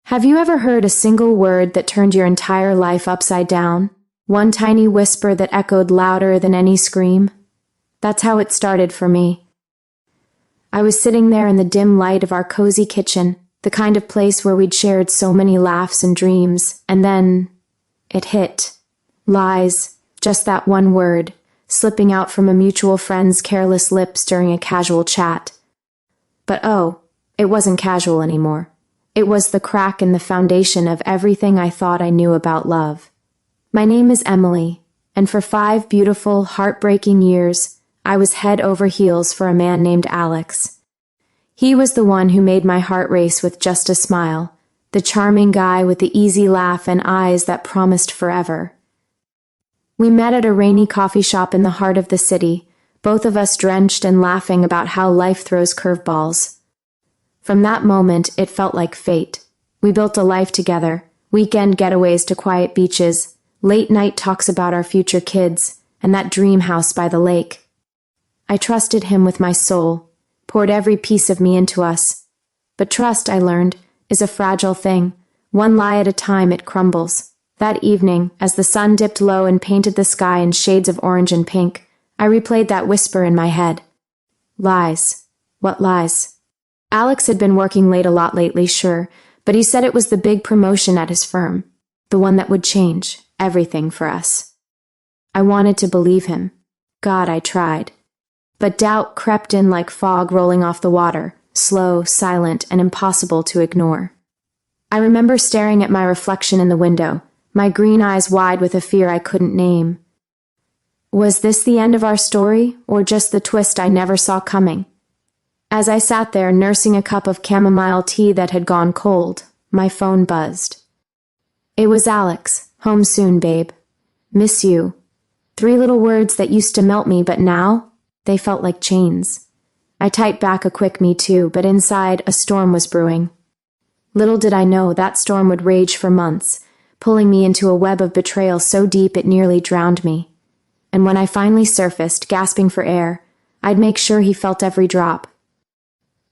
Have you ever heard a single word that turned your entire life upside down? One tiny whisper that echoed louder than any scream? That's how it started for me. I was sitting there in the dim light of our cozy kitchen, the kind of place where we'd shared so many laughs and dreams, and then it hit. Lies, just that one word, slipping out from a mutual friend's careless lips during a casual chat. But oh, it wasn't casual anymore. It was the crack in the foundation of everything I thought I knew about love. My name is Emily, and for 5 beautiful, heartbreaking years, I was head over heels for a man named Alex. He was the one who made my heart race with just a smile, the charming guy with the easy laugh and eyes that promised forever. We met at a rainy coffee shop in the heart of the city, both of us drenched and laughing about how life throws curveballs. From that moment, it felt like fate. We built a life together, weekend getaways to quiet beaches, late-night talks about our future kids, and that dream house by the lake. I trusted him with my soul, poured every piece of me into us. But trust, I learned, is a fragile thing. One lie at a time, it crumbles. That evening, as the sun dipped low and painted the sky in shades of orange and pink, I replayed that whisper in my head. Lies. What lies? Alex had been working late a lot lately, sure, but he said it was the big promotion at his firm, the one that would change everything for us. I wanted to believe him. God, I tried. But doubt crept in like fog rolling off the water, slow, silent, and impossible to ignore. I remember staring at my reflection in the window, my green eyes wide with a fear I couldn't name. Was this the end of our story, or just the twist I never saw coming? As I sat there nursing a cup of chamomile tea that had gone cold, my phone buzzed. It was Alex. Home soon, babe. Miss you. 3 little words that used to melt me, but now, they felt like chains. I typed back a quick me too, but inside, a storm was brewing. Little did I know that storm would rage for months, pulling me into a web of betrayal so deep it nearly drowned me. And when I finally surfaced, gasping for air, I'd make sure he felt every drop.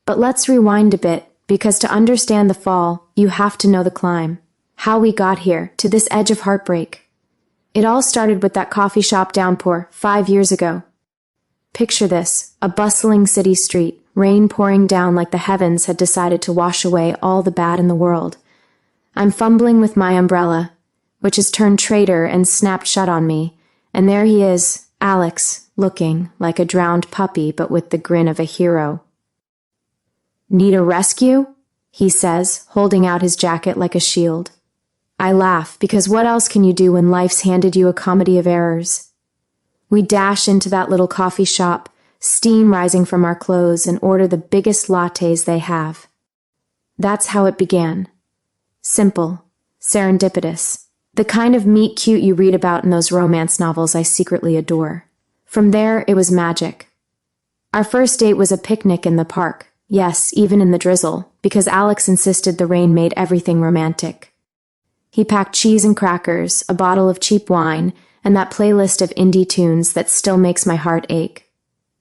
But let's rewind a bit, because to understand the fall, you have to know the climb. How we got here, to this edge of heartbreak. It all started with that coffee shop downpour 5 years ago. Picture this, a bustling city street, rain pouring down like the heavens had decided to wash away all the bad in the world. I'm fumbling with my umbrella, which has turned traitor and snapped shut on me, and there he is, Alex, looking like a drowned puppy but with the grin of a hero. Need a rescue? He says, holding out his jacket like a shield. I laugh, because what else can you do when life's handed you a comedy of errors? We dash into that little coffee shop, steam rising from our clothes, and order the biggest lattes they have. That's how it began. Simple, serendipitous, the kind of meet-cute you read about in those romance novels I secretly adore. From there, it was magic. Our first date was a picnic in the park, yes, even in the drizzle, because Alex insisted the rain made everything romantic. He packed cheese and crackers, a bottle of cheap wine, and that playlist of indie tunes that still makes my heart ache.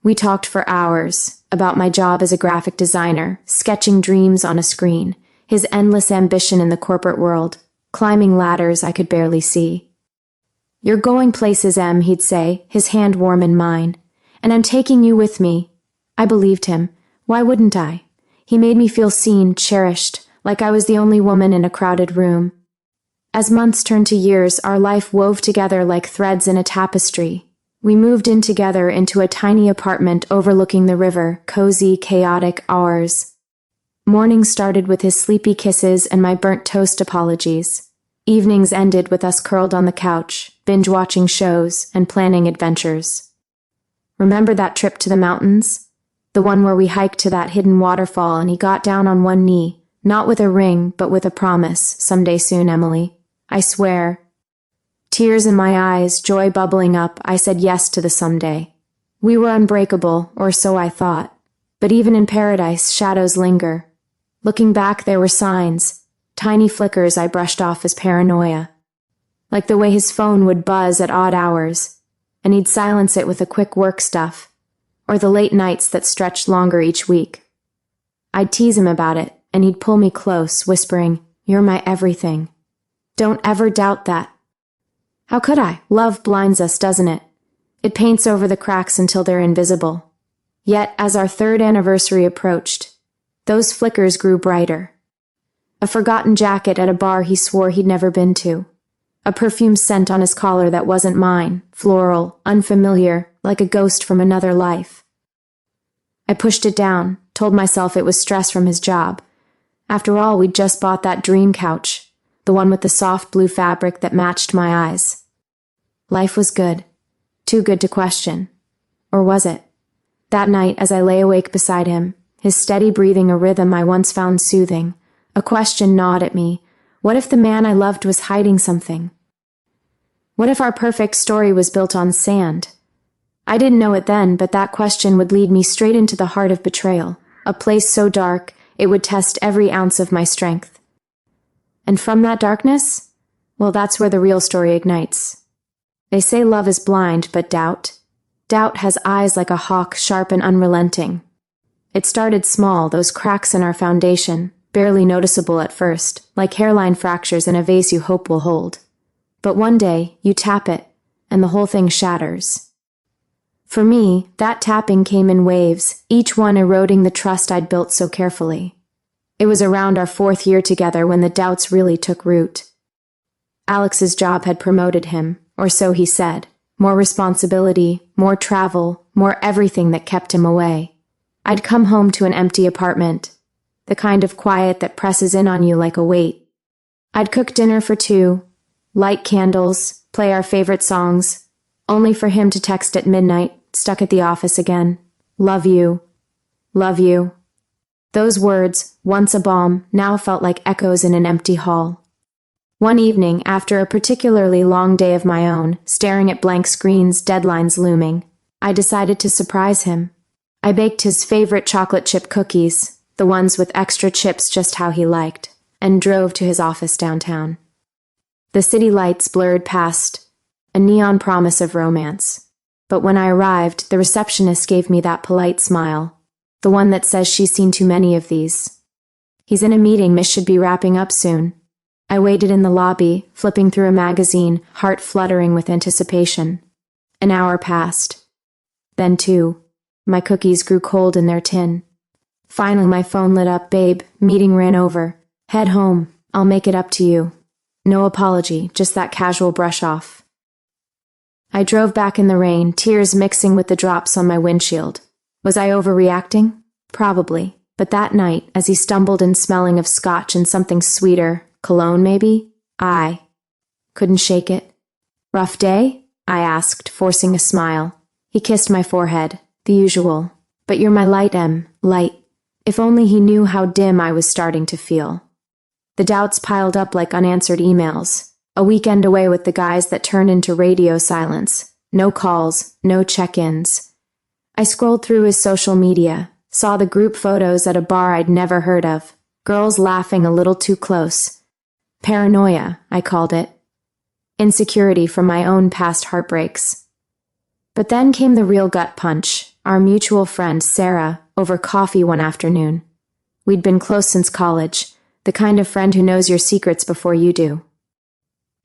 We talked for hours about my job as a graphic designer, sketching dreams on a screen, his endless ambition in the corporate world, climbing ladders I could barely see. You're going places, Em, he'd say, his hand warm in mine. And I'm taking you with me. I believed him. Why wouldn't I? He made me feel seen, cherished, like I was the only woman in a crowded room. As months turned to years, our life wove together like threads in a tapestry. We moved in together into a tiny apartment overlooking the river, cozy, chaotic, ours. Mornings started with his sleepy kisses and my burnt toast apologies. Evenings ended with us curled on the couch, binge-watching shows and planning adventures. Remember that trip to the mountains? The one where we hiked to that hidden waterfall and he got down on one knee, not with a ring, but with a promise, someday soon, Emily. I swear. Tears in my eyes, joy bubbling up, I said yes to the someday. We were unbreakable, or so I thought. But even in paradise, shadows linger. Looking back, there were signs, tiny flickers I brushed off as paranoia. Like the way his phone would buzz at odd hours, and he'd silence it with a quick work stuff, or the late nights that stretched longer each week. I'd tease him about it, and he'd pull me close, whispering, You're my everything. Don't ever doubt that. How could I? Love blinds us, doesn't it? It paints over the cracks until they're invisible. Yet, as our 3rd anniversary approached, those flickers grew brighter. A forgotten jacket at a bar he swore he'd never been to. A perfume scent on his collar that wasn't mine, floral, unfamiliar, like a ghost from another life. I pushed it down, told myself it was stress from his job. After all, we'd just bought that dream couch, the one with the soft blue fabric that matched my eyes. Life was good. Too good to question. Or was it? That night, as I lay awake beside him, his steady breathing a rhythm I once found soothing, a question gnawed at me. What if the man I loved was hiding something? What if our perfect story was built on sand? I didn't know it then, but that question would lead me straight into the heart of betrayal, a place so dark it would test every ounce of my strength. And from that darkness, well, that's where the real story ignites. They say love is blind, but doubt has eyes like a hawk, sharp and unrelenting. It started small, those cracks in our foundation, barely noticeable at first, like hairline fractures in a vase you hope will hold. But one day, you tap it, and the whole thing shatters. For me, that tapping came in waves, each one eroding the trust I'd built so carefully. It was around our 4th year together when the doubts really took root. Alex's job had promoted him, or so he said. More responsibility, more travel, more everything that kept him away. I'd come home to an empty apartment, the kind of quiet that presses in on you like a weight. I'd cook dinner for 2, light candles, play our favorite songs, only for him to text at midnight, stuck at the office again. Love you. Love you. Those words, once a balm, now felt like echoes in an empty hall. One evening, after a particularly long day of my own, staring at blank screens, deadlines looming, I decided to surprise him. I baked his favorite chocolate chip cookies, the ones with extra chips just how he liked, and drove to his office downtown. The city lights blurred past, a neon promise of romance. But when I arrived, the receptionist gave me that polite smile, the one that says she's seen too many of these. He's in a meeting, Miss should be wrapping up soon. I waited in the lobby, flipping through a magazine, heart fluttering with anticipation. An hour passed. Then 2. My cookies grew cold in their tin. Finally, my phone lit up. Babe, meeting ran over. Head home. I'll make it up to you. No apology, just that casual brush off. I drove back in the rain, tears mixing with the drops on my windshield. Was I overreacting? Probably. But that night, as he stumbled in smelling of scotch and something sweeter, cologne maybe, I couldn't shake it. Rough day? I asked, forcing a smile. He kissed my forehead, the usual. But you're my light, light. If only he knew how dim I was starting to feel. The doubts piled up like unanswered emails. A weekend away with the guys that turned into radio silence. No calls, no check-ins. I scrolled through his social media, saw the group photos at a bar I'd never heard of. Girls laughing a little too close. Paranoia, I called it. Insecurity from my own past heartbreaks. But then came the real gut punch. Our mutual friend, Sarah, over coffee one afternoon. We'd been close since college, the kind of friend who knows your secrets before you do.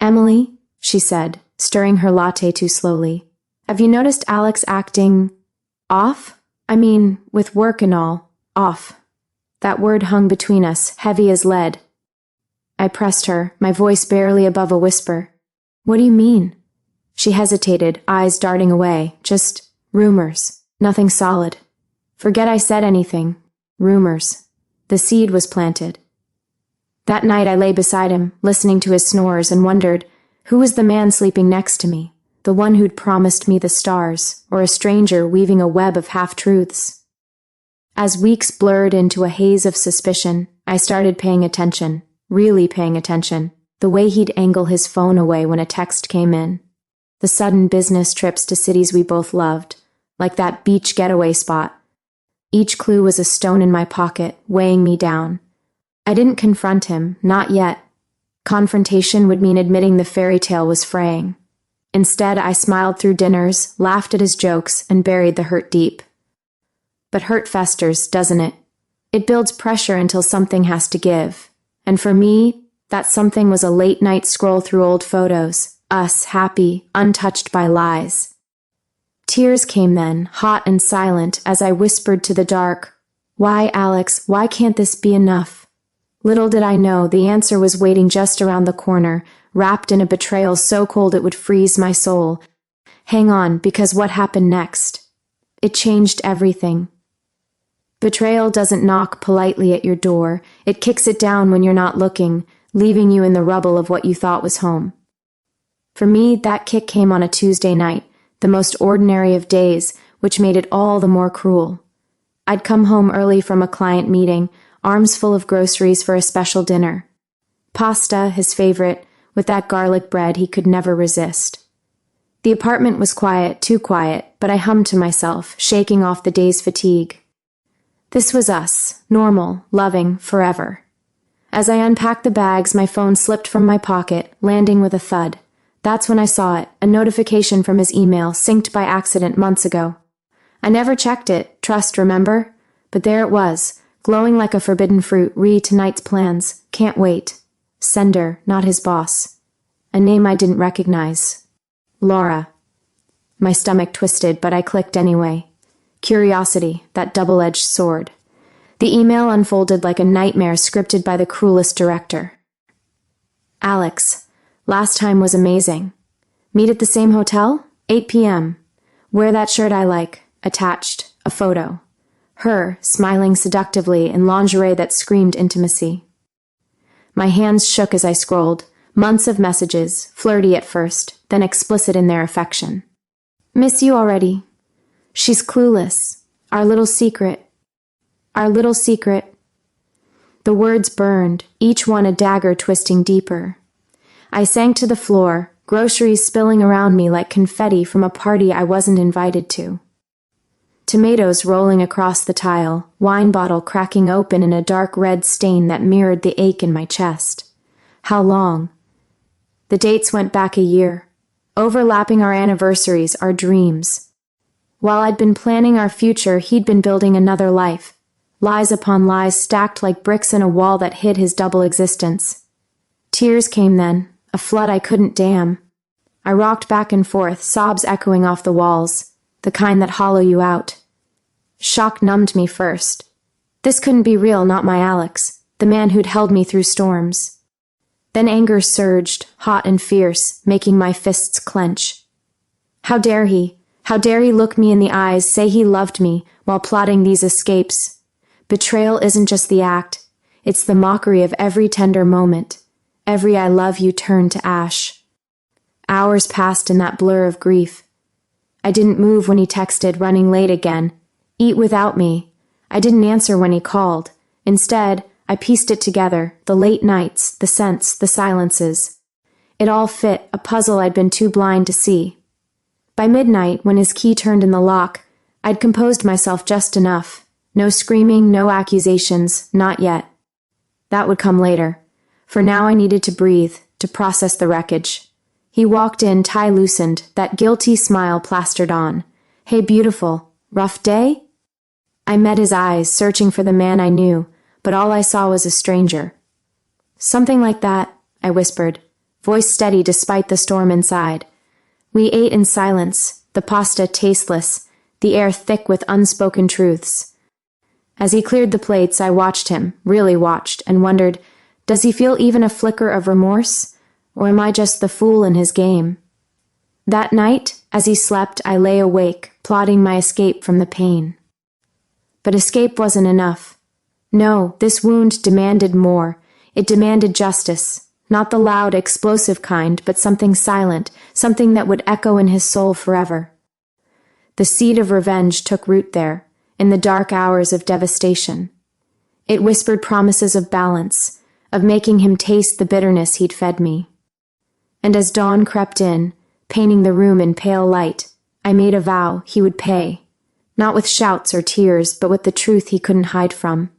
Emily, she said, stirring her latte too slowly, have you noticed Alex acting off? I mean, with work and all, off. That word hung between us, heavy as lead. I pressed her, my voice barely above a whisper. What do you mean? She hesitated, eyes darting away. Just rumors. Nothing solid. Forget I said anything. Rumors. The seed was planted. That night I lay beside him, listening to his snores, and wondered, who was the man sleeping next to me? The one who'd promised me the stars, or a stranger weaving a web of half-truths? As weeks blurred into a haze of suspicion, I started paying attention, really paying attention, the way he'd angle his phone away when a text came in. The sudden business trips to cities we both loved, like that beach getaway spot. Each clue was a stone in my pocket, weighing me down. I didn't confront him, not yet. Confrontation would mean admitting the fairy tale was fraying. Instead, I smiled through dinners, laughed at his jokes, and buried the hurt deep. But hurt festers, doesn't it? It builds pressure until something has to give. And for me, That something was a late-night scroll through old photos, us happy, untouched by lies. Tears came then, hot and silent, as I whispered to the dark, "Why, Alex, why can't this be enough?" Little did I know the answer was waiting just around the corner, wrapped in a betrayal so cold it would freeze my soul. Hang on, because what happened next? It changed everything. Betrayal doesn't knock politely at your door. It kicks it down when you're not looking, leaving you in the rubble of what you thought was home. For me, that kick came on a Tuesday night, the most ordinary of days, which made it all the more cruel. I'd come home early from a client meeting, arms full of groceries for a special dinner. Pasta, his favorite, with that garlic bread he could never resist. The apartment was quiet, too quiet, but I hummed to myself, shaking off the day's fatigue. This was us, normal, loving, forever. As I unpacked the bags, my phone slipped from my pocket, landing with a thud. That's when I saw it, a notification from his email, synced by accident months ago. I never checked it, trust, remember? But there it was, glowing like a forbidden fruit. Read tonight's plans. Can't wait. Sender, not his boss. A name I didn't recognize. Laura. My stomach twisted, but I clicked anyway. Curiosity, that double-edged sword. The email unfolded like a nightmare scripted by the cruelest director. Alex, last time was amazing. Meet at the same hotel? 8 p.m. Wear that shirt I like. Attached, a photo. Her, smiling seductively in lingerie that screamed intimacy. My hands shook as I scrolled. Months of messages, flirty at first, then explicit in their affection. Miss you already. She's clueless. Our little secret. Our little secret. The words burned, each one a dagger twisting deeper. I sank to the floor, groceries spilling around me like confetti from a party I wasn't invited to. Tomatoes rolling across the tile, wine bottle cracking open in a dark red stain that mirrored the ache in my chest. How long? The dates went back a year, overlapping our anniversaries, our dreams. While I'd been planning our future, he'd been building another life. Lies upon lies stacked like bricks in a wall that hid his double existence. Tears came then, a flood I couldn't dam. I rocked back and forth, sobs echoing off the walls, the kind that hollow you out. Shock numbed me first. This couldn't be real, not my Alex, the man who'd held me through storms. Then anger surged, hot and fierce, making my fists clench. How dare he? How dare he look me in the eyes, say he loved me, while plotting these escapes? Betrayal isn't just the act. It's the mockery of every tender moment, every I love you turned to ash. Hours passed in that blur of grief. I didn't move when he texted, running late again. Eat without me. I didn't answer when he called. Instead, I pieced it together, the late nights, the scents, the silences. It all fit, a puzzle I'd been too blind to see. By midnight, when his key turned in the lock, I'd composed myself just enough. No screaming, no accusations, not yet. That would come later. For now I needed to breathe, to process the wreckage. He walked in, tie loosened, that guilty smile plastered on. Hey, beautiful. Rough day? I met his eyes, searching for the man I knew, but all I saw was a stranger. Something like that, I whispered, voice steady despite the storm inside. We ate in silence, the pasta tasteless, the air thick with unspoken truths. As he cleared the plates, I watched him, really watched, and wondered, does he feel even a flicker of remorse? Or am I just the fool in his game? That night, as he slept, I lay awake, plotting my escape from the pain. But escape wasn't enough. No, this wound demanded more. It demanded justice. Not the loud, explosive kind, but something silent, something that would echo in his soul forever. The seed of revenge took root there, in the dark hours of devastation. It whispered promises of balance, of making him taste the bitterness he'd fed me. And as dawn crept in, painting the room in pale light, I made a vow he would pay, not with shouts or tears, but with the truth he couldn't hide from.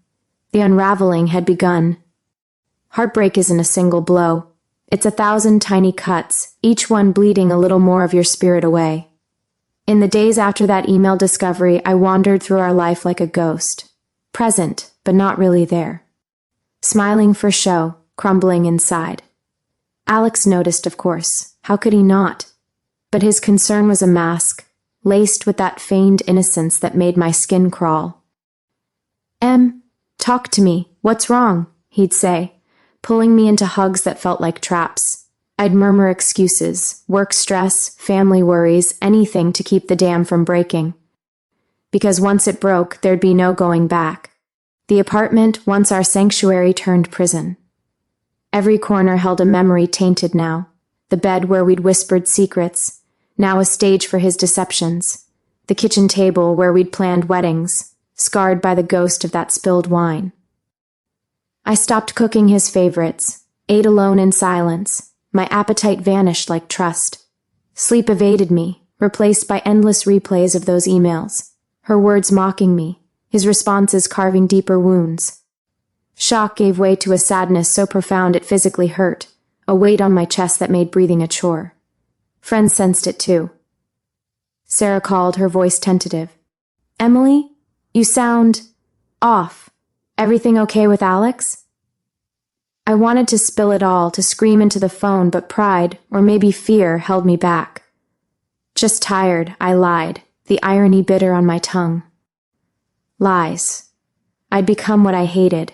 The unraveling had begun. Heartbreak isn't a single blow. It's 1,000 tiny cuts, each one bleeding a little more of your spirit away. In the days after that email discovery, I wandered through our life like a ghost, present, but not really there. Smiling for show, crumbling inside. Alex noticed, of course. How could he not? But his concern was a mask, laced with that feigned innocence that made my skin crawl. Talk to me. What's wrong?" he'd say, pulling me into hugs that felt like traps. I'd murmur excuses, work stress, family worries, anything to keep the dam from breaking. Because once it broke, there'd be no going back. The apartment, once our sanctuary, turned prison. Every corner held a memory tainted now. The bed where we'd whispered secrets, now a stage for his deceptions. The kitchen table where we'd planned weddings, scarred by the ghost of that spilled wine. I stopped cooking his favorites, ate alone in silence. My appetite vanished like trust. Sleep evaded me, replaced by endless replays of those emails, her words mocking me, his responses carving deeper wounds. Shock gave way to a sadness so profound it physically hurt, a weight on my chest that made breathing a chore. Friends sensed it too. Sarah called, her voice tentative. "Emily, you sound off. Everything okay with Alex?" I wanted to spill it all, to scream into the phone, but pride, or maybe fear, held me back. "Just tired," I lied, the irony bitter on my tongue. Lies. I'd become what I hated.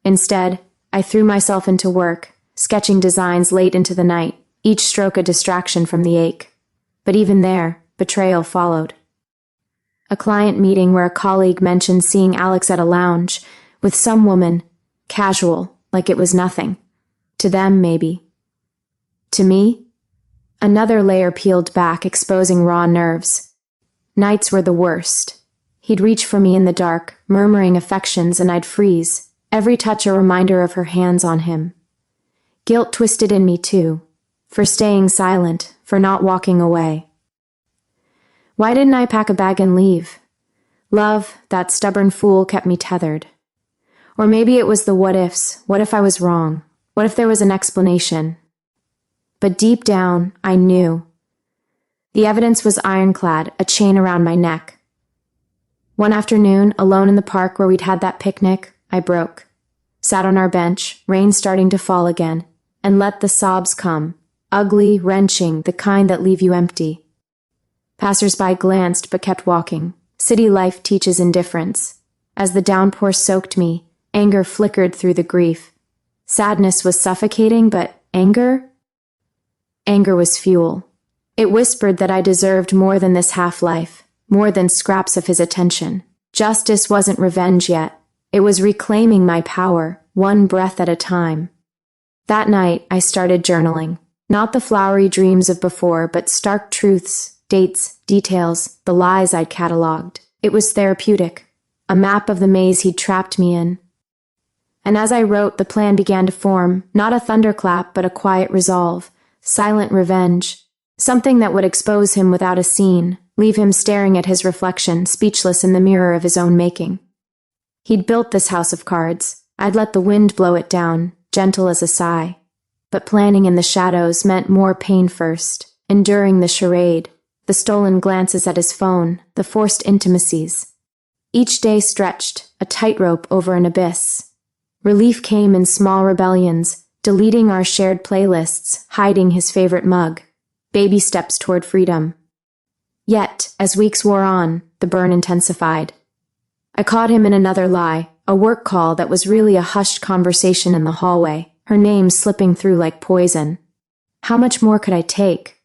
Instead, I threw myself into work, sketching designs late into the night, each stroke a distraction from the ache. But even there, betrayal followed. A client meeting where a colleague mentioned seeing Alex at a lounge, with some woman, casual, like it was nothing. To them, maybe. To me, another layer peeled back, exposing raw nerves. Nights were the worst. He'd reach for me in the dark, murmuring affections, and I'd freeze, every touch a reminder of her hands on him. Guilt twisted in me too, for staying silent, for not walking away. Why didn't I pack a bag and leave? Love, that stubborn fool, kept me tethered. Or maybe it was the what-ifs. What if I was wrong? What if there was an explanation? But deep down, I knew. The evidence was ironclad, a chain around my neck. One afternoon, alone in the park where we'd had that picnic, I broke. Sat on our bench, rain starting to fall again, and let the sobs come, ugly, wrenching, the kind that leave you empty. Passers-by glanced but kept walking. City life teaches indifference. As the downpour soaked me, anger flickered through the grief. Sadness was suffocating, but anger? Anger was fuel. It whispered that I deserved more than this half-life, more than scraps of his attention. Justice wasn't revenge yet. It was reclaiming my power, one breath at a time. That night, I started journaling. Not the flowery dreams of before, but stark truths, dates, details, the lies I'd catalogued. It was therapeutic, a map of the maze he'd trapped me in. And as I wrote, the plan began to form, not a thunderclap, but a quiet resolve, silent revenge, something that would expose him without a scene, leave him staring at his reflection, speechless in the mirror of his own making. He'd built this house of cards. I'd let the wind blow it down, gentle as a sigh. But planning in the shadows meant more pain first, enduring the charade, the stolen glances at his phone, the forced intimacies. Each day stretched, a tightrope over an abyss. Relief came in small rebellions, deleting our shared playlists, hiding his favorite mug. Baby steps toward freedom. Yet, as weeks wore on, the burn intensified. I caught him in another lie, a work call that was really a hushed conversation in the hallway, her name slipping through like poison. How much more could I take?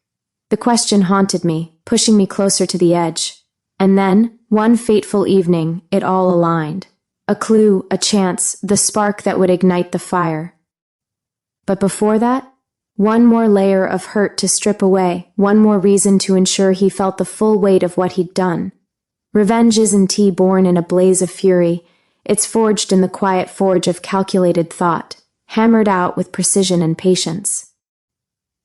The question haunted me, pushing me closer to the edge. And then, one fateful evening, it all aligned. A clue, a chance, the spark that would ignite the fire. But before that, one more layer of hurt to strip away, one more reason to ensure he felt the full weight of what he'd done. Revenge isn't tea born in a blaze of fury. It's forged in the quiet forge of calculated thought, hammered out with precision and patience.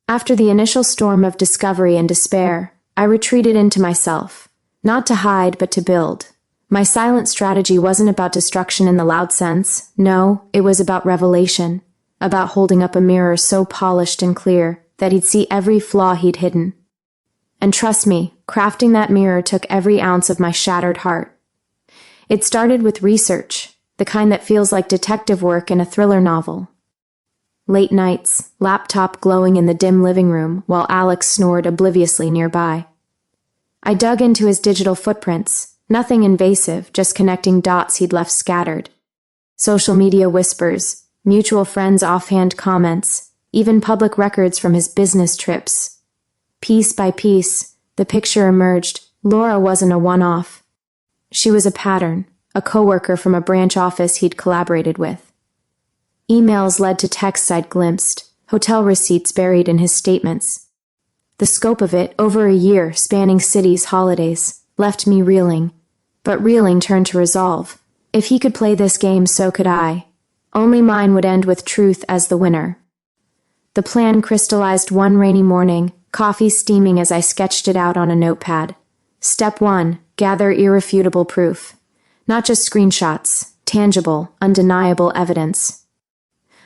After the initial storm of discovery and despair, I retreated into myself, not to hide but to build. My silent strategy wasn't about destruction in the loud sense. No, it was about revelation, about holding up a mirror so polished and clear that he'd see every flaw he'd hidden. And trust me, crafting that mirror took every ounce of my shattered heart. It started with research, the kind that feels like detective work in a thriller novel. Late nights, laptop glowing in the dim living room while Alex snored obliviously nearby. I dug into his digital footprints, nothing invasive, just connecting dots he'd left scattered. Social media whispers, mutual friends' offhand comments, even public records from his business trips. Piece by piece, the picture emerged. Laura wasn't a one-off. She was a pattern, a coworker from a branch office he'd collaborated with. Emails led to texts I'd glimpsed, hotel receipts buried in his statements. The scope of it, over a year, spanning cities, holidays, left me reeling. But reeling turned to resolve. If he could play this game, so could I. Only mine would end with truth as the winner. The plan crystallized one rainy morning, coffee steaming as I sketched it out on a notepad. Step 1, gather irrefutable proof. Not just screenshots, tangible, undeniable evidence.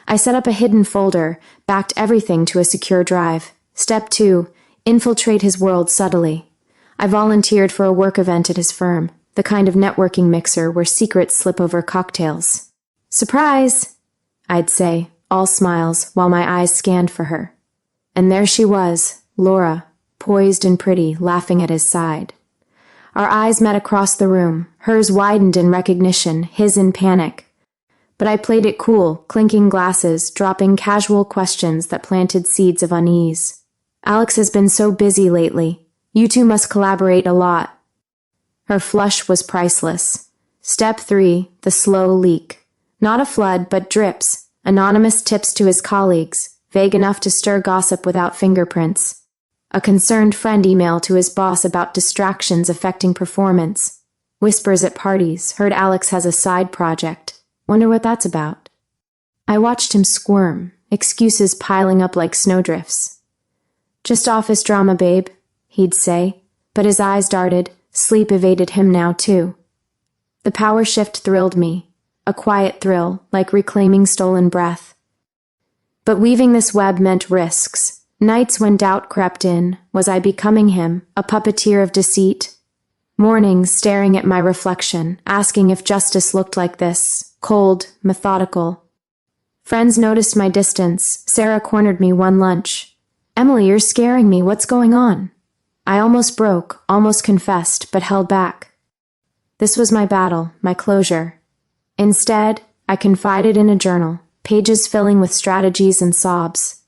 I set up a hidden folder, backed everything to a secure drive. Step 2, infiltrate his world subtly. I volunteered for a work event at his firm, the kind of networking mixer where secrets slip over cocktails. Surprise! I'd say, all smiles, while my eyes scanned for her. And there she was, Laura, poised and pretty, laughing at his side. Our eyes met across the room, hers widened in recognition, his in panic. But I played it cool, clinking glasses, dropping casual questions that planted seeds of unease. Alex has been so busy lately. You two must collaborate a lot. Her flush was priceless. Step 3, the slow leak. Not a flood, but drips, anonymous tips to his colleagues, vague enough to stir gossip without fingerprints. A concerned friend email to his boss about distractions affecting performance. Whispers at parties, heard Alex has a side project. Wonder what that's about. I watched him squirm, excuses piling up like snowdrifts. Just office drama, babe, he'd say, but his eyes darted, sleep evaded him now too. The power shift thrilled me, a quiet thrill, like reclaiming stolen breath. But weaving this web meant risks. Nights when doubt crept in, was I becoming him, a puppeteer of deceit? Mornings staring at my reflection, asking if justice looked like this, cold, methodical. Friends noticed my distance. Sarah cornered me one lunch. Emily, you're scaring me, what's going on? I almost broke, almost confessed, but held back. This was my battle, my closure. Instead, I confided in a journal, pages filling with strategies and sobs.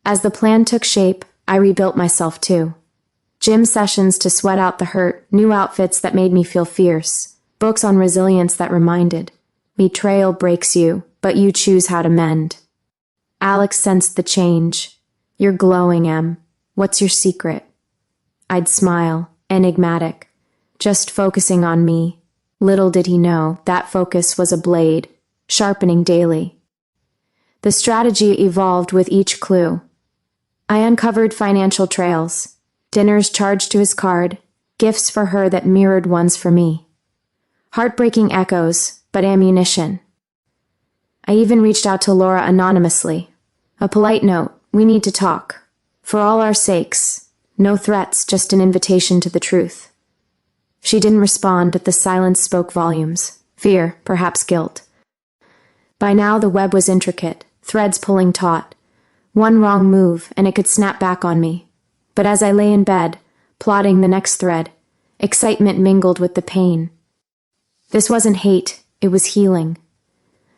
As the plan took shape, I rebuilt myself too. Gym sessions to sweat out the hurt, new outfits that made me feel fierce, books on resilience that reminded, betrayal breaks you, but you choose how to mend. Alex sensed the change. You're glowing, Em. What's your secret? I'd smile, enigmatic, just focusing on me. Little did he know that focus was a blade, sharpening daily. The strategy evolved with each clue. I uncovered financial trails, dinners charged to his card, gifts for her that mirrored ones for me. Heartbreaking echoes, but ammunition. I even reached out to Laura anonymously. A polite note, we need to talk. For all our sakes. No threats, just an invitation to the truth. She didn't respond, but the silence spoke volumes. Fear, perhaps guilt. By now the web was intricate, threads pulling taut. One wrong move, and it could snap back on me. But as I lay in bed, plotting the next thread, excitement mingled with the pain. This wasn't hate, it was healing.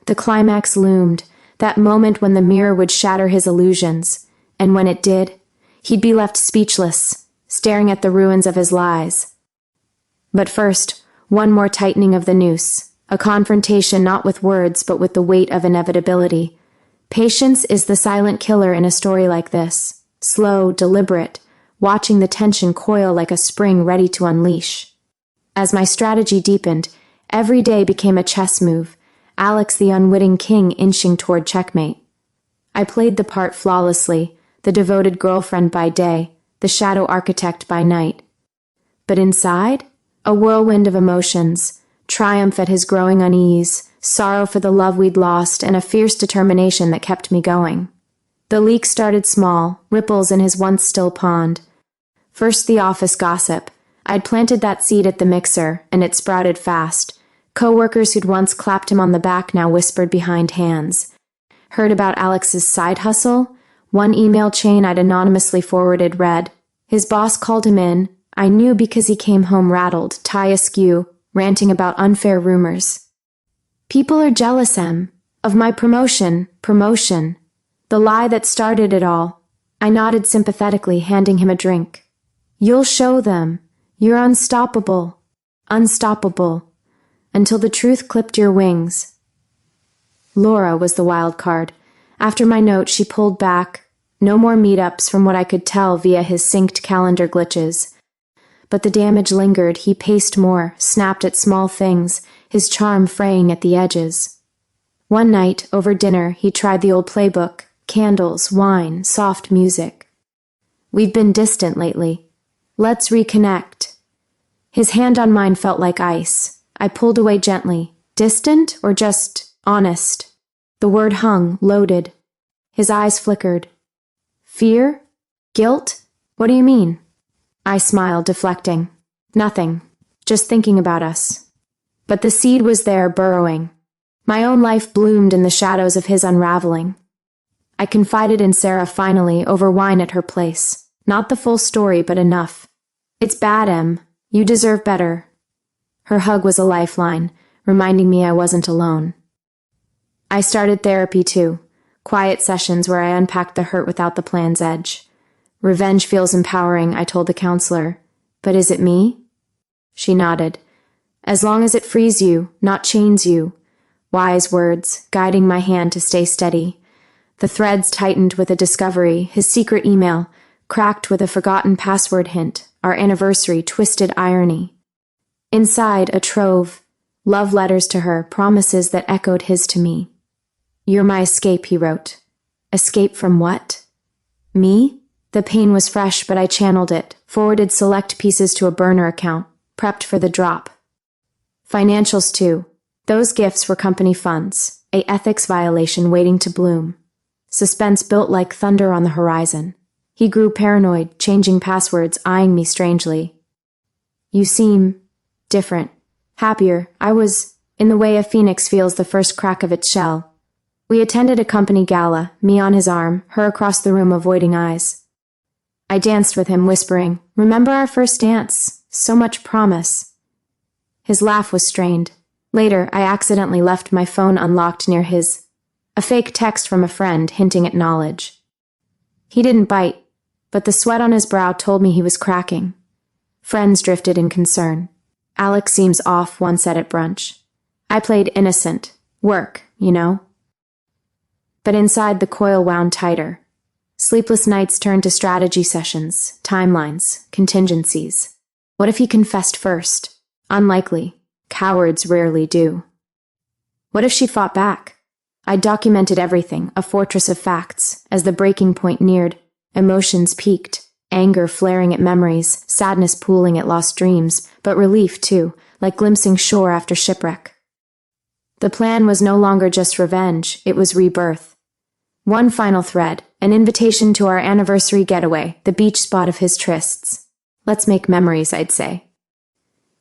The climax loomed, that moment when the mirror would shatter his illusions, and when it did, he'd be left speechless, staring at the ruins of his lies. But first, one more tightening of the noose, a confrontation not with words but with the weight of inevitability. Patience is the silent killer in a story like this, slow, deliberate, watching the tension coil like a spring ready to unleash. As my strategy deepened, every day became a chess move, Alex the unwitting king inching toward checkmate. I played the part flawlessly, the devoted girlfriend by day, the shadow architect by night. But inside, a whirlwind of emotions, triumph at his growing unease, sorrow for the love we'd lost, and a fierce determination that kept me going. The leak started small, ripples in his once still pond. First the office gossip. I'd planted that seed at the mixer, and it sprouted fast. Coworkers who'd once clapped him on the back now whispered behind hands. heard about Alex's side hustle. One email chain I'd anonymously forwarded read, his boss called him in. I knew because he came home rattled, tie askew, ranting about unfair rumors. People are jealous, Em, of my promotion. The lie that started it all. I nodded sympathetically, handing him a drink. You'll show them. You're unstoppable. Unstoppable. Until the truth clipped your wings. Laura was the wild card. After my note, she pulled back. No more meetups from what I could tell via his synced calendar glitches. But the damage lingered. He paced more, snapped at small things, his charm fraying at the edges. One night, over dinner, he tried the old playbook, candles, wine, soft music. We've been distant lately. Let's reconnect. His hand on mine felt like ice. I pulled away gently. Distant or just honest? The word hung, loaded. His eyes flickered. Fear? Guilt? What do you mean? I smiled, deflecting. Nothing. Just thinking about us. But the seed was there, burrowing. My own life bloomed in the shadows of his unraveling. I confided in Sarah finally, over wine at her place. Not the full story, but enough. It's bad, Em. You deserve better. Her hug was a lifeline, reminding me I wasn't alone. I started therapy too. Quiet sessions where I unpacked the hurt without the plan's edge. Revenge feels empowering, I told the counselor. But is it me? She nodded. As long as it frees you, not chains you. Wise words, guiding my hand to stay steady. The threads tightened with a discovery, his secret email, cracked with a forgotten password hint, our anniversary, twisted irony. Inside, a trove, love letters to her, promises that echoed his to me. You're my escape, he wrote. Escape from what? Me? The pain was fresh, but I channeled it, forwarded select pieces to a burner account, prepped for the drop. Financials too. Those gifts were company funds, a ethics violation waiting to bloom. Suspense built like thunder on the horizon. He grew paranoid, changing passwords, eyeing me strangely. You seem different, happier. I was in the way a phoenix feels the first crack of its shell. We attended a company gala, me on his arm, her across the room avoiding eyes. I danced with him, whispering, remember our first dance? So much promise. His laugh was strained. Later, I accidentally left my phone unlocked near his. A fake text from a friend hinting at knowledge. He didn't bite, but the sweat on his brow told me he was cracking. Friends drifted in concern. Alex seems off, one said at brunch. I played innocent. Work, you know. But inside the coil wound tighter. Sleepless nights turned to strategy sessions, timelines, contingencies. What if he confessed first? Unlikely. Cowards rarely do. What if she fought back? I documented everything, a fortress of facts. As the breaking point neared, emotions peaked, anger flaring at memories, sadness pooling at lost dreams, but relief too, like glimpsing shore after shipwreck. The plan was no longer just revenge, it was rebirth. One final thread, an invitation to our anniversary getaway, the beach spot of his trysts. Let's make memories, I'd say.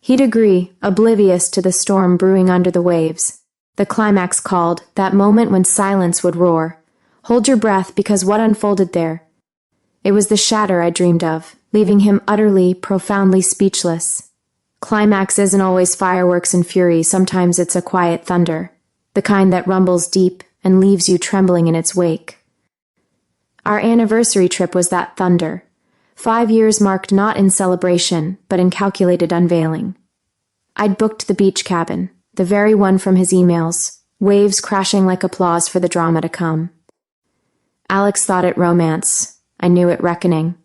He'd agree, oblivious to the storm brewing under the waves. The climax called, that moment when silence would roar. Hold your breath, because what unfolded there? It was the shatter I dreamed of, leaving him utterly, profoundly speechless. Climax isn't always fireworks and fury, sometimes it's a quiet thunder, the kind that rumbles deep and leaves you trembling in its wake. Our anniversary trip was that thunder. 5 years marked not in celebration, but in calculated unveiling. I'd booked the beach cabin, the very one from his emails, waves crashing like applause for the drama to come. Alex thought it romance. I knew it reckoning.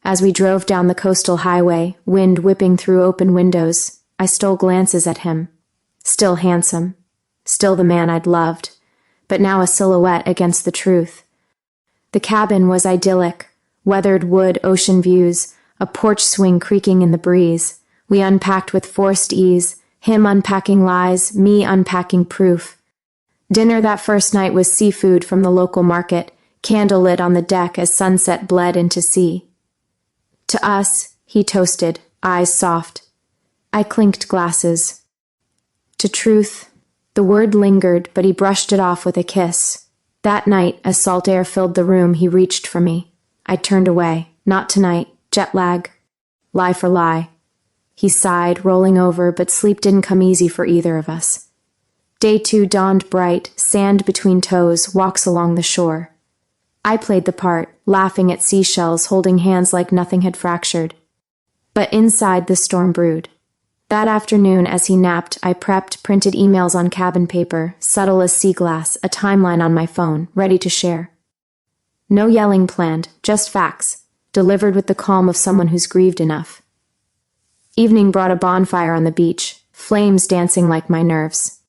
As we drove down the coastal highway, wind whipping through open windows, I stole glances at him. Still handsome. Still the man I'd loved. But now a silhouette against the truth. The cabin was idyllic. Weathered wood, ocean views, a porch swing creaking in the breeze. We unpacked with forced ease, him unpacking lies, me unpacking proof. Dinner that first night was seafood from the local market, candlelit on the deck as sunset bled into sea. To us, he toasted, eyes soft. I clinked glasses. To truth, the word lingered, but he brushed it off with a kiss. That night, as salt air filled the room, he reached for me. I turned away. Not tonight. Jet lag. Lie for lie. He sighed, rolling over, but sleep didn't come easy for either of us. Day 2 dawned bright, sand between toes, walks along the shore. I played the part, laughing at seashells, holding hands like nothing had fractured. But inside the storm brewed. That afternoon, as he napped, I prepped, printed emails on cabin paper, subtle as sea glass, a timeline on my phone, ready to share. No yelling planned, just facts, delivered with the calm of someone who's grieved enough. Evening brought a bonfire on the beach, flames dancing like my nerves.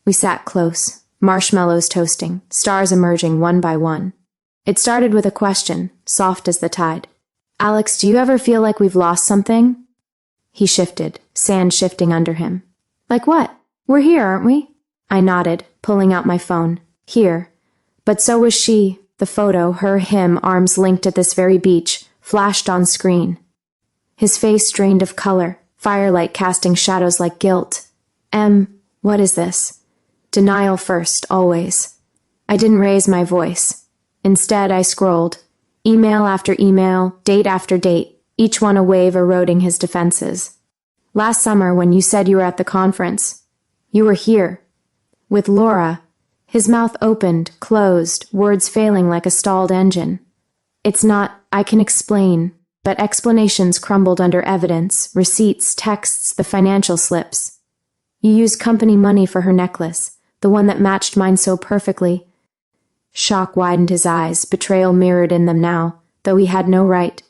We sat close, marshmallows toasting, stars emerging one by one. It started with a question, soft as the tide. Alex, do you ever feel like we've lost something? He shifted, sand shifting under him. Like what? We're here, aren't we? I nodded, pulling out my phone. Here. But so was she. The photo, her, him, arms linked at this very beach, flashed on screen. His face drained of color, firelight casting shadows like guilt. What is this? Denial first, always. I didn't raise my voice. Instead, I scrolled. Email after email, date after date, each one a wave eroding his defenses. Last summer, when you said you were at the conference, you were here. With Laura. His mouth opened, closed, words failing like a stalled engine. It's not, I can explain, but explanations crumbled under evidence, receipts, texts, the financial slips. You used company money for her necklace, the one that matched mine so perfectly. Shock widened his eyes, betrayal mirrored in them now, though he had no right.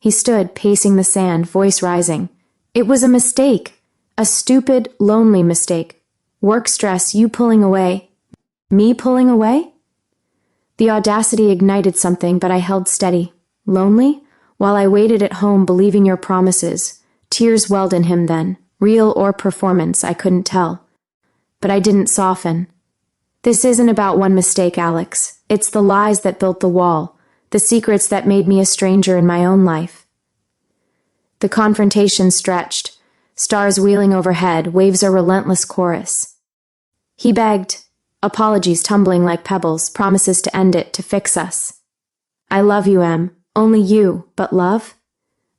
He stood, pacing the sand, voice rising. It was a mistake. A stupid, lonely mistake. Work stress, you pulling away. Me pulling away? The audacity ignited something, but I held steady. Lonely? While I waited at home believing your promises. Tears welled in him then. Real or performance, I couldn't tell. But I didn't soften. This isn't about one mistake, Alex. It's the lies that built the wall. The secrets that made me a stranger in my own life. The confrontation stretched. Stars wheeling overhead, waves a relentless chorus. He begged. Apologies tumbling like pebbles, promises to end it, to fix us. I love you, Em. Only you, but love?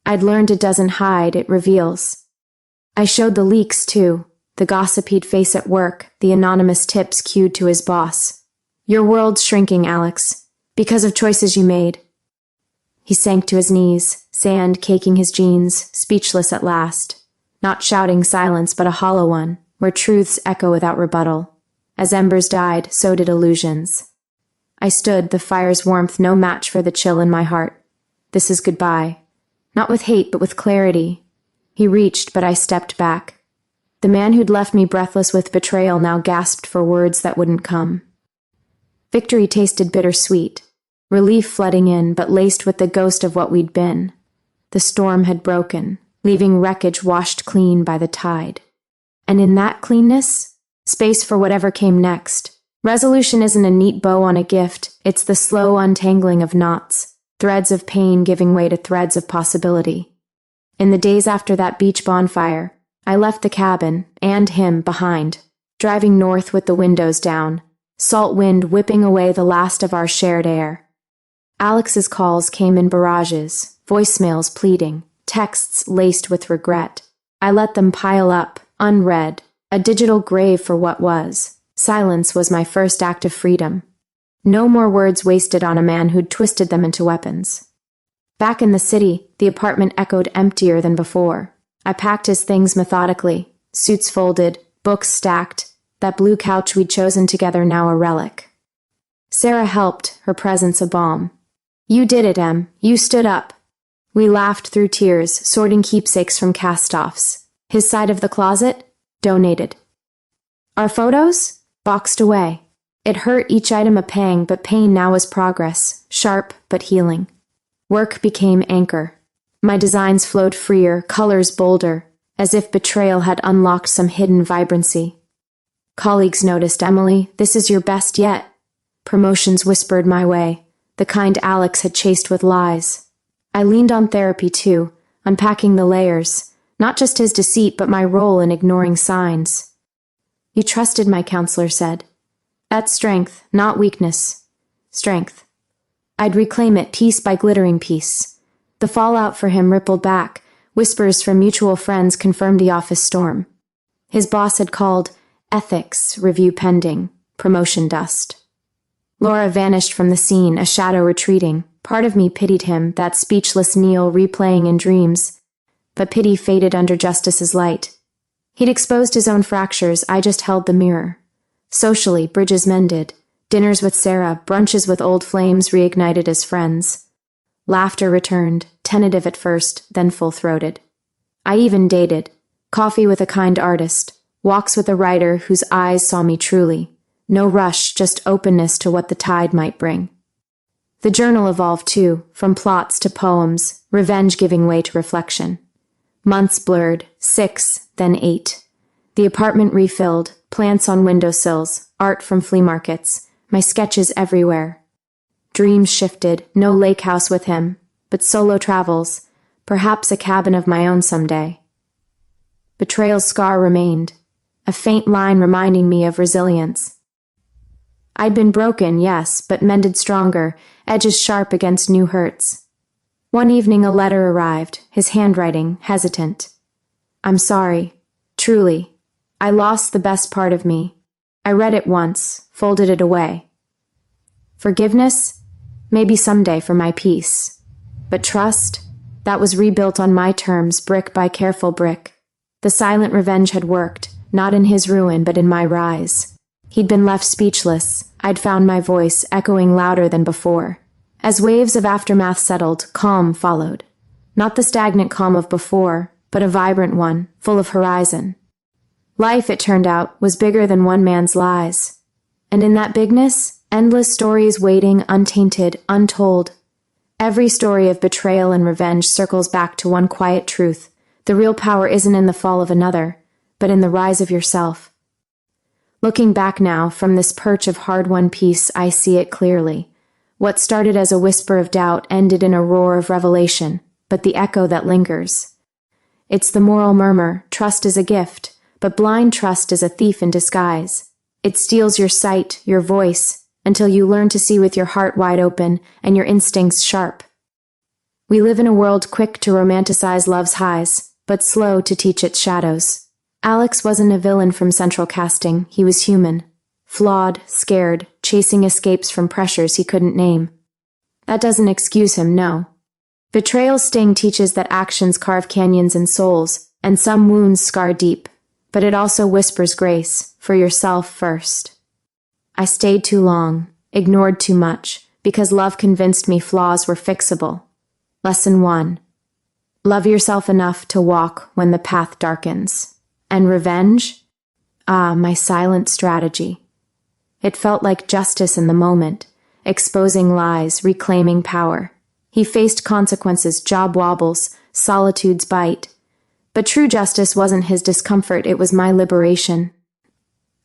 I'd learned it doesn't hide, it reveals. I showed the leaks, too. The gossip he'd face at work, the anonymous tips cued to his boss. Your world's shrinking, Alex, because of choices you made. He sank to his knees, sand caking his jeans, speechless at last. Not shouting silence, but a hollow one, where truths echo without rebuttal. As embers died, so did illusions. I stood, the fire's warmth no match for the chill in my heart. This is goodbye. Not with hate, but with clarity. He reached, but I stepped back. The man who'd left me breathless with betrayal now gasped for words that wouldn't come. Victory tasted bittersweet. Relief flooding in, but laced with the ghost of what we'd been. The storm had broken, leaving wreckage washed clean by the tide. And in that cleanness, space for whatever came next. Resolution isn't a neat bow on a gift, it's the slow untangling of knots, threads of pain giving way to threads of possibility. In the days after that beach bonfire, I left the cabin, and him, behind, driving north with the windows down, salt wind whipping away the last of our shared air. Alex's calls came in barrages, voicemails pleading, texts laced with regret. I let them pile up, unread, a digital grave for what was. Silence was my first act of freedom. No more words wasted on a man who'd twisted them into weapons. Back in the city, the apartment echoed emptier than before. I packed his things methodically, suits folded, books stacked, that blue couch we'd chosen together now a relic. Sarah helped, her presence a balm. You did it, Em. You stood up. We laughed through tears, sorting keepsakes from cast-offs. His side of the closet? Donated. Our photos? Boxed away. It hurt each item a pang, but pain now was progress, sharp but healing. Work became anchor. My designs flowed freer, colors bolder, as if betrayal had unlocked some hidden vibrancy. Colleagues noticed, Emily, this is your best yet. Promotions whispered my way, the kind Alex had chased with lies. I leaned on therapy too, unpacking the layers, not just his deceit but my role in ignoring signs. You trusted, my counselor said. That's strength, not weakness. strength. I'd reclaim it piece by glittering piece. The fallout for him rippled back. Whispers from mutual friends confirmed the office storm. His boss had called ethics review pending, promotion dust. Laura vanished from the scene, a shadow retreating. Part of me pitied him, that speechless Neil replaying in dreams. But pity faded under Justice's light. He'd exposed his own fractures, I just held the mirror. Socially, bridges mended. Dinners with Sarah, brunches with old flames reignited as friends. Laughter returned, tentative at first, then full-throated. I even dated. Coffee with a kind artist. Walks with a writer whose eyes saw me truly. No rush, just openness to what the tide might bring. The journal evolved too, from plots to poems, revenge giving way to reflection. Months blurred, 6, then 8. The apartment refilled, plants on windowsills, art from flea markets, my sketches everywhere. Dreams shifted, no lake house with him, but solo travels, perhaps a cabin of my own someday. Betrayal's scar remained, a faint line reminding me of resilience. I'd been broken, yes, but mended stronger, edges sharp against new hurts. One evening a letter arrived, his handwriting hesitant. I'm sorry, truly. I lost the best part of me. I read it once, folded it away. Forgiveness? Maybe someday for my peace. But trust? That was rebuilt on my terms, brick by careful brick. The silent revenge had worked, not in his ruin but in my rise. He'd been left speechless. I'd found my voice, echoing louder than before. As waves of aftermath settled, calm followed. Not the stagnant calm of before, but a vibrant one, full of horizon. Life, it turned out, was bigger than one man's lies. And in that bigness, endless stories waiting, untainted, untold. Every story of betrayal and revenge circles back to one quiet truth. The real power isn't in the fall of another, but in the rise of yourself. Looking back now, from this perch of hard-won peace, I see it clearly. What started as a whisper of doubt ended in a roar of revelation, but the echo that lingers. It's the moral murmur, trust is a gift, but blind trust is a thief in disguise. It steals your sight, your voice, until you learn to see with your heart wide open and your instincts sharp. We live in a world quick to romanticize love's highs, but slow to teach its shadows. Alex wasn't a villain from central casting, he was human. Flawed, scared, chasing escapes from pressures he couldn't name. That doesn't excuse him, no. Betrayal's sting teaches that actions carve canyons and souls, and some wounds scar deep, but it also whispers grace, for yourself first. I stayed too long, ignored too much, because love convinced me flaws were fixable. Lesson 1. Love yourself enough to walk when the path darkens. And revenge? Ah, my silent strategy. It felt like justice in the moment, exposing lies, reclaiming power. He faced consequences, job wobbles, solitude's bite. But true justice wasn't his discomfort, it was my liberation.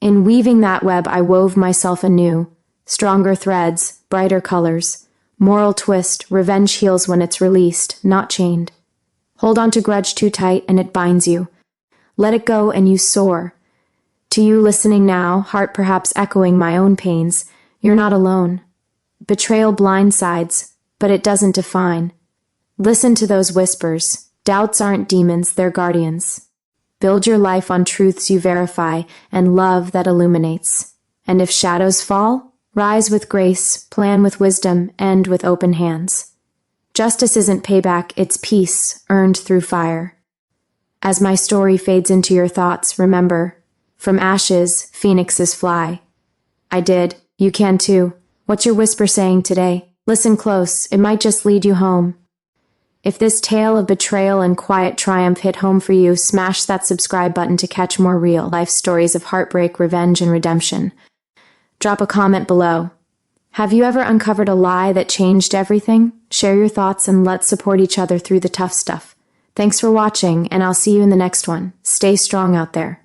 In weaving that web, I wove myself anew. Stronger threads, brighter colors. Moral twist, revenge heals when it's released, not chained. Hold on to grudge too tight and it binds you. Let it go and you soar. To you listening now, heart perhaps echoing my own pains, you're not alone. Betrayal blindsides, but it doesn't define. Listen to those whispers. Doubts aren't demons, they're guardians. Build your life on truths you verify and love that illuminates. And if shadows fall, rise with grace, plan with wisdom, end with open hands. Justice isn't payback, it's peace, earned through fire. As my story fades into your thoughts, remember, from ashes, phoenixes fly. I did. You can too. What's your whisper saying today? Listen close. It might just lead you home. If this tale of betrayal and quiet triumph hit home for you, smash that subscribe button to catch more real life stories of heartbreak, revenge, and redemption. Drop a comment below. Have you ever uncovered a lie that changed everything? Share your thoughts and let's support each other through the tough stuff. Thanks for watching, and I'll see you in the next one. Stay strong out there.